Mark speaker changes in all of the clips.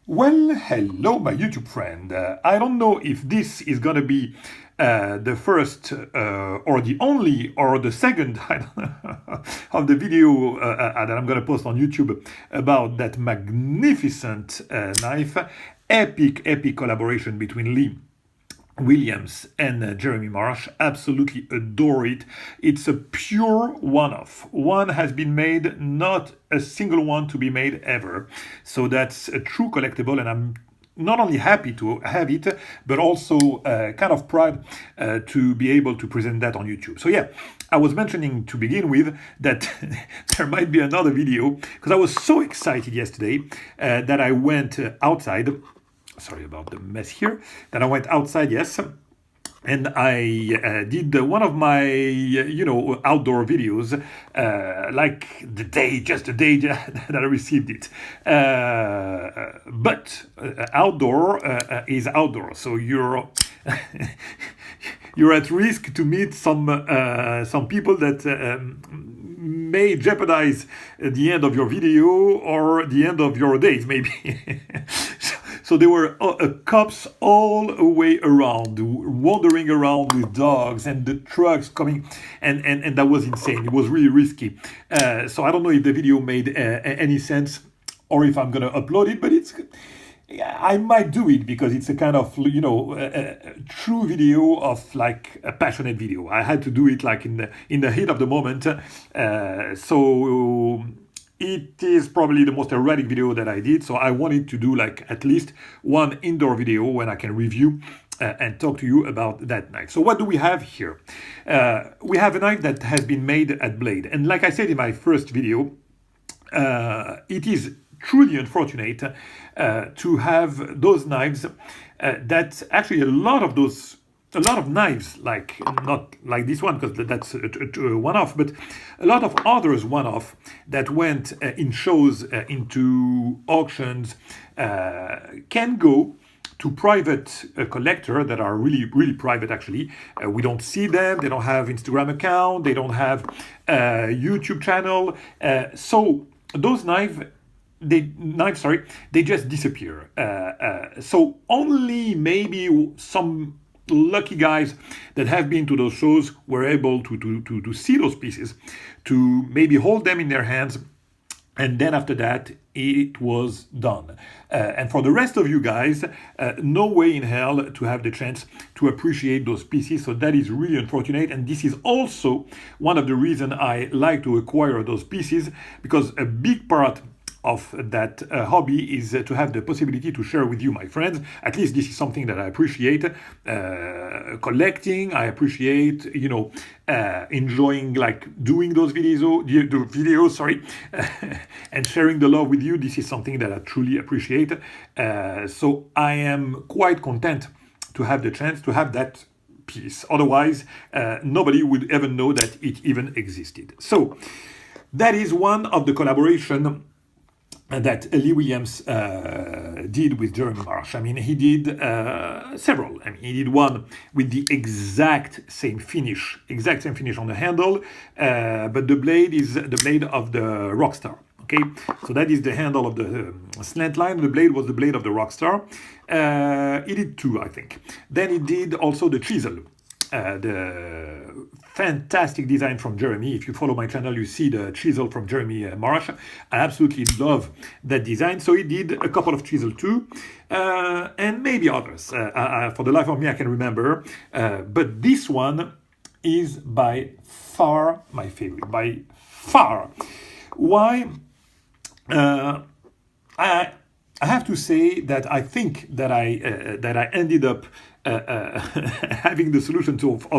Speaker 1: Well, hello, my YouTube friend. I don't know if this is gonna be the first or the only or the second I don't know, of the video that I'm gonna post on YouTube about that magnificent knife. Epic collaboration between Lee Williams and Jeremy Marsh. Absolutely adore it. It's a pure one-off. One has been made, not a single one to be made ever. So that's a true collectible, and I'm not only happy to have it, but also kind of proud to be able to present that on YouTube. So yeah, I was mentioning to begin with that there might be another video because I was so excited yesterday that I went outside. Sorry about the mess here. Then I went outside, yes, and I did one of my, outdoor videos, like just the day that I received it. But outdoor is outdoor, so you're you're at risk to meet some people that may jeopardize the end of your video or the end of your days, maybe. So there were cops all the way around, wandering around with dogs and the trucks coming, and that was insane. It was really risky. So I don't know if the video made any sense or if I'm going to upload it, but I might do it because it's a kind of, a true video of like a passionate video. I had to do it like in the heat of the moment. So it is probably the most erratic video that I did. So I wanted to do like at least one indoor video when I can review and talk to you about that knife. So what do we have here? We have a knife that has been made at Blade. And like I said in my first video, it is truly unfortunate to have those knives that actually a lot of knives, like not like this one because that's a one-off, but a lot of others one-off that went in shows, into auctions, can go to private collector that are really private actually. We don't see them, they don't have Instagram account, they don't have YouTube channel. So those knives, they just disappear. So only maybe some lucky guys that have been to those shows were able to see those pieces, to maybe hold them in their hands, and then after that it was done. And for the rest of you guys, no way in hell to have the chance to appreciate those pieces. So that is really unfortunate, and this is also one of the reasons I like to acquire those pieces, because a big part of that hobby is to have the possibility to share with you, my friends. At least this is something that I appreciate. Collecting, I appreciate, enjoying like doing those videos, and sharing the love with you. This is something that I truly appreciate. So I am quite content to have the chance to have that piece. Otherwise, nobody would ever know that it even existed. So that is one of the collaboration that Lee Williams did with Jeremy Marsh. I mean, he did several. I mean, he did one with the exact same finish on the handle, but the blade is the blade of the Rockstar. Okay, so that is the handle of the SLANTLINE. The blade was the blade of the Rockstar. He did two, I think. Then he did also the chisel. The fantastic design from Jeremy. If you follow my channel, you see the chisel from Jeremy Marsh. I absolutely love that design. So he did a couple of chisel too, and maybe others. For the life of me, I can remember. But this one is by far my favorite. By far. Why? I have to say that I think that I ended up having the solution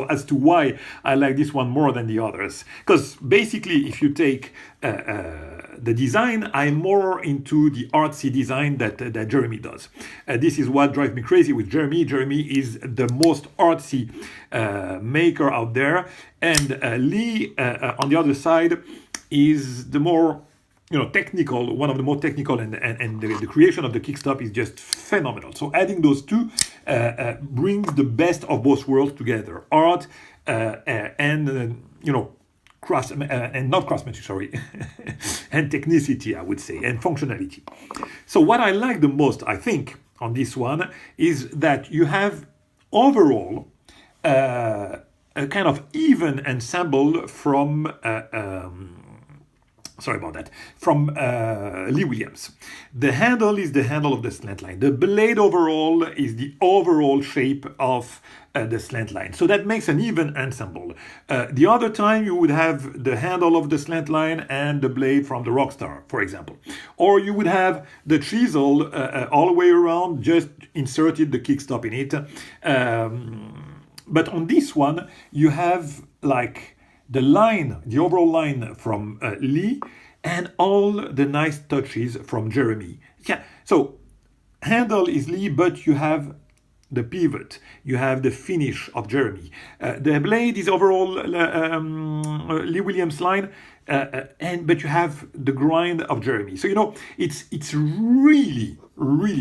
Speaker 1: as to why I like this one more than the others. Because basically, if you take the design, I'm more into the artsy design that Jeremy does. This is what drives me crazy with Jeremy. Jeremy is the most artsy maker out there, and Lee, on the other side, is the more technical, one of the more technical, and the creation of the kickstop is just phenomenal. So adding those two brings the best of both worlds together: art and and not craftsmanship, sorry, and technicity, I would say, and functionality. So what I like the most, I think, on this one is that you have overall a kind of even ensemble from sorry about that, from Lee Williams. The handle is the handle of the slant line. The blade overall is the overall shape of the slant line. So that makes an even ensemble. The other time you would have the handle of the slant line and the blade from the Rockstar, for example. Or you would have the chisel all the way around, just inserted the kickstop in it. But on this one, you have like the line, the overall line from Lee, and all the nice touches from Jeremy. Yeah, so handle is Lee, but you have the pivot, you have the finish of Jeremy. The blade is overall Lee Williams line, but you have the grind of Jeremy. So, you know, it's really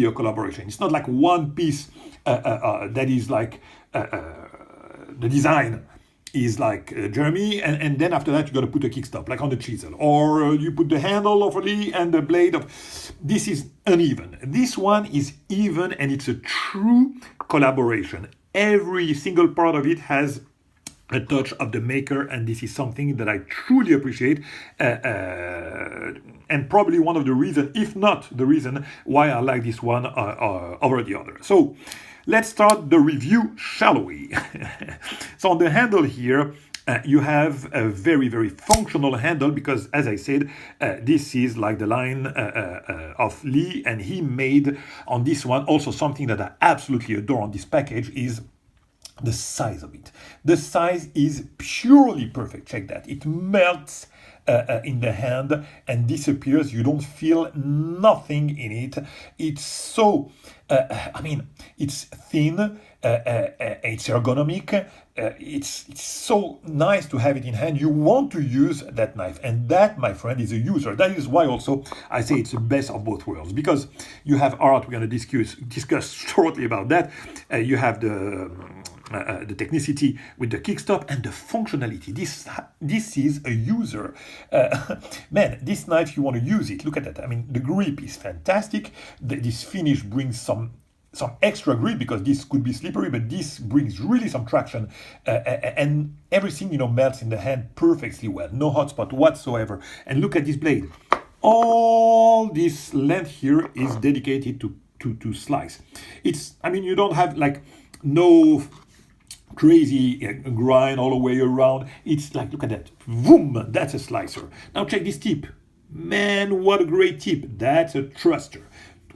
Speaker 1: a collaboration. It's not like one piece that is like the design is like Jeremy, and then after that you got to put a kickstop, like on the chisel. Or you put the handle of Lee and the blade of... This is uneven. This one is even, and it's a true collaboration. Every single part of it has a touch of the maker, and this is something that I truly appreciate, and probably one of the reasons, if not the reason, why I like this one over the other. So let's start the review, shall we? So on the handle here, you have a very functional handle because, as I said, this is like the line of Lee, and he made on this one also something that I absolutely adore on this package is the size of it. The size is purely perfect. Check that. It melts in the hand and disappears. You don't feel nothing in it. It's so, it's thin, it's ergonomic, it's so nice to have it in hand. You want to use that knife, and that, my friend, is a user. That is why also I say it's the best of both worlds, because you have art, we're going to discuss shortly about that. You have the technicity with the kickstop and the functionality. This is a user. Man, this knife, you want to use it. Look at that. I mean, the grip is fantastic. This finish brings some extra grip because this could be slippery, but this brings really some traction, and everything, you know, melts in the hand perfectly well. No hot spot whatsoever. And look at this blade. All this length here is dedicated to slice. It's, I mean, you don't have like no crazy grind all the way around. It's like, look at that. Boom, that's a slicer. Now check this tip. Man, what a great tip. That's a thruster.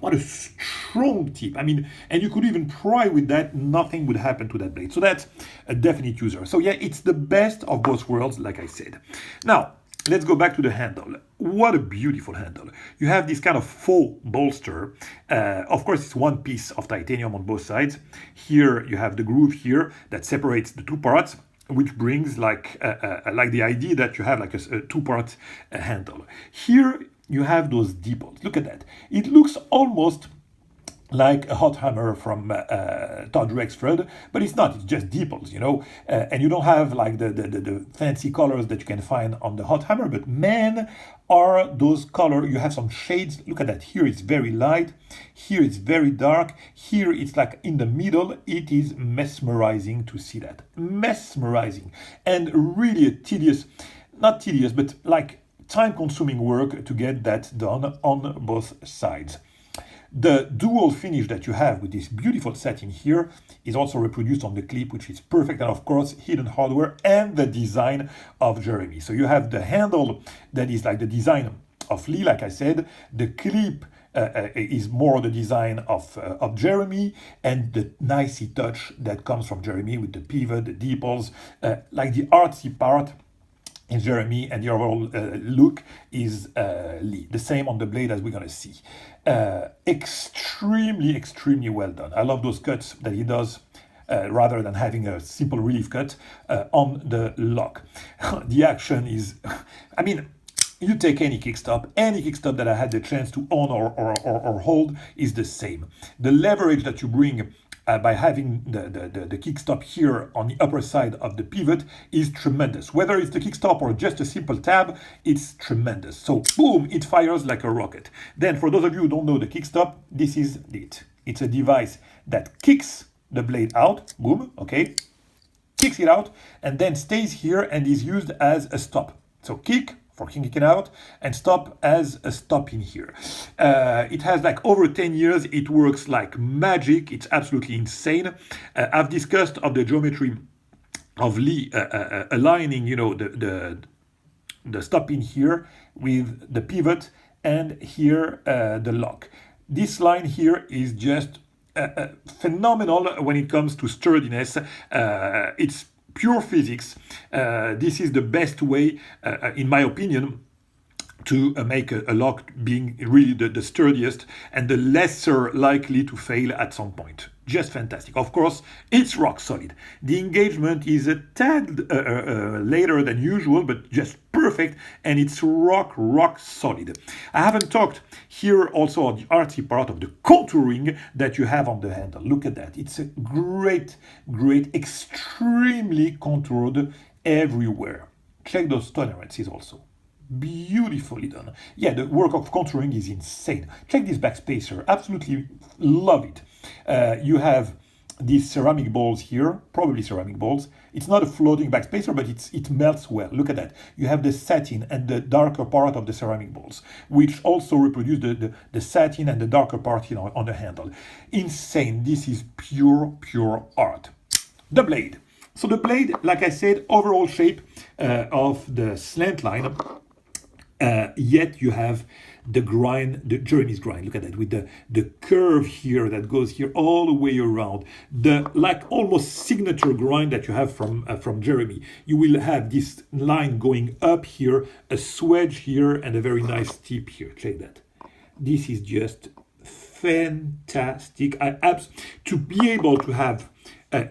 Speaker 1: What a strong tip. I mean, and you could even pry with that, nothing would happen to that blade. So that's a definite user. So yeah, it's the best of both worlds, like I said. Now, let's go back to the handle. What a beautiful handle. You have this kind of faux bolster. Of course, it's one piece of titanium on both sides. Here you have the groove here that separates the two parts, which brings like the idea that you have like a two-part handle. Here you have those dimples. Look at that. It looks almost like a hot hammer from Todd Rexford, but it's not. It's just dimples, you know. And you don't have like the fancy colors that you can find on the hot hammer, but man, are those colors. You have some shades. Look at that. Here it's very light. Here it's very dark. Here it's like in the middle. It is mesmerizing to see that. Mesmerizing. And really a tedious, not tedious, but like time-consuming work to get that done on both sides. The dual finish that you have with this beautiful satin here is also reproduced on the clip, which is perfect, and of course hidden hardware and the design of Jeremy. So you have the handle that is like the design of Lee, like I said. The clip is more the design of Jeremy, and the nicey touch that comes from Jeremy with the pivot, the dimples, like the artsy part in Jeremy, and the overall look is Lee. The same on the blade as we're going to see. Extremely well done. I love those cuts that he does rather than having a simple relief cut on the lock. The action is, I mean, you take any kickstop that I had the chance to own or hold is the same. The leverage that you bring by having the kickstop here on the upper side of the pivot is tremendous. Whether it's the kickstop or just a simple tab, it's tremendous. So boom, it fires like a rocket. Then for those of you who don't know the kickstop, this is it. It's a device that kicks the blade out, boom, okay, kicks it out, and then stays here and is used as a stop. So kick for kicking it out, and stop as a stop in here. It has like over 10 years. It works like magic. It's absolutely insane. I've discussed of the geometry of Lee aligning, you know, the stop in here with the pivot, and here the lock. This line here is just phenomenal when it comes to sturdiness. It's pure physics. This is the best way, in my opinion, to make a lock being really the sturdiest and the lesser likely to fail at some point. Just fantastic. Of course, it's rock solid. The engagement is a tad later than usual, but just perfect, and it's rock solid. I haven't talked here also on the artsy part of the contouring that you have on the handle. Look at that. It's a great, extremely contoured everywhere. Check those tolerances also. Beautifully done. Yeah, the work of contouring is insane. Check this backspacer. Absolutely love it. You have these ceramic balls here, probably ceramic balls. It's not a floating backspacer, but it melts well. Look at that. You have the satin and the darker part of the ceramic balls, which also reproduce the satin and the darker part, you know, on the handle. Insane. This is pure art. The blade. So the blade, like I said, overall shape of the slant line. Yet you have the grind, the Jeremy's grind. Look at that, with the curve here that goes here all the way around. The like almost signature grind that you have from Jeremy. You will have this line going up here, a swedge here, and a very nice tip here. Check that. This is just fantastic. To be able to have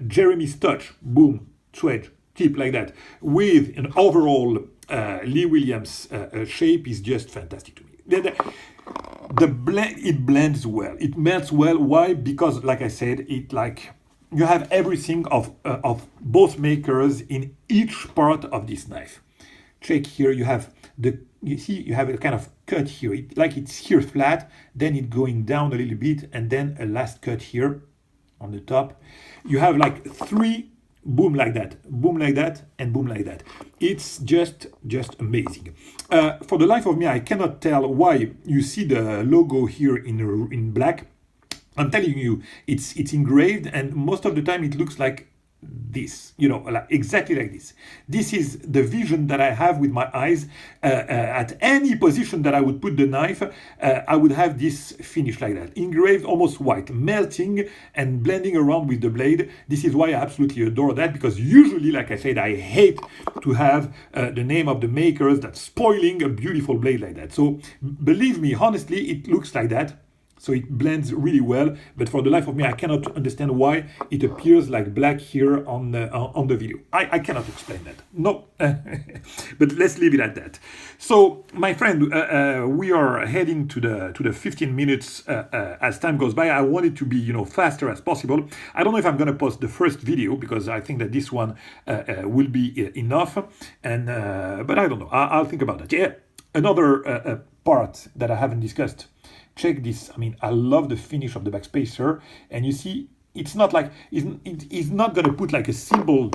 Speaker 1: Jeremy's touch, boom, swedge, tip like that, with an overall Lee Williams shape is just fantastic to me. It blends well. It melts well. Why? Because, like I said, you have everything of both makers in each part of this knife. Check here. You have you have a kind of cut here. It's here flat, then it going down a little bit, and then a last cut here on the top. You have like 3. Boom like that, and boom like that. It's just amazing. For the life of me, I cannot tell why you see the logo here in black. I'm telling you, it's engraved, and most of the time it looks like this, you know, like exactly like this. This is the vision that I have with my eyes. At any position that I would put the knife, I would have this finish like that, engraved almost white, melting and blending around with the blade. This is why I absolutely adore that, because usually, like I said, I hate to have the name of the makers that's spoiling a beautiful blade like that. So believe me, honestly, it looks like that. So it blends really well, but for the life of me, I cannot understand why it appears like black here on the video. I cannot explain that. No, but let's leave it at that. So, my friend, we are heading to the 15 minutes as time goes by. I want it to be, you know, faster as possible. I don't know if I'm going to post the first video, because I think that this one will be enough. And but I don't know. I'll think about that. Yeah, another part that I haven't discussed. Check this. I mean, I love the finish of the backspacer, and you see, it's not like it's not gonna put like a simple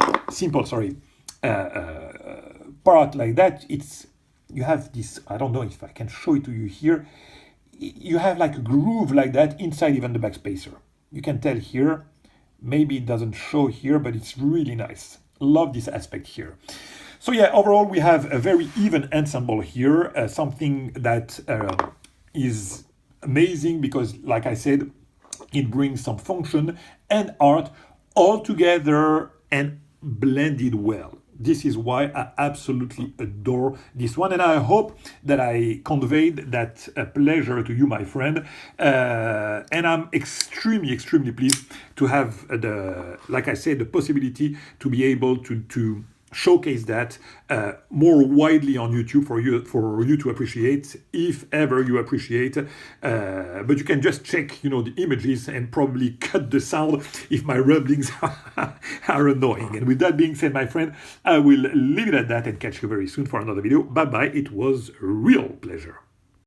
Speaker 1: part like that. You have this. I don't know if I can show it to you here. You have like a groove like that inside even the backspacer. You can tell here. Maybe it doesn't show here, but it's really nice. Love this aspect here. So yeah, overall we have a very even ensemble here. Something that is amazing, because, like I said, it brings some function and art all together and blended well. This is why I absolutely adore this one, and I hope that I conveyed that pleasure to you, my friend. And I'm extremely pleased to have like I said, the possibility to be able to showcase that more widely on YouTube for you to appreciate, if ever you appreciate. But you can just check, the images and probably cut the sound if my rumblings are annoying. And with that being said, my friend, I will leave it at that and catch you very soon for another video. Bye bye. It was a real pleasure.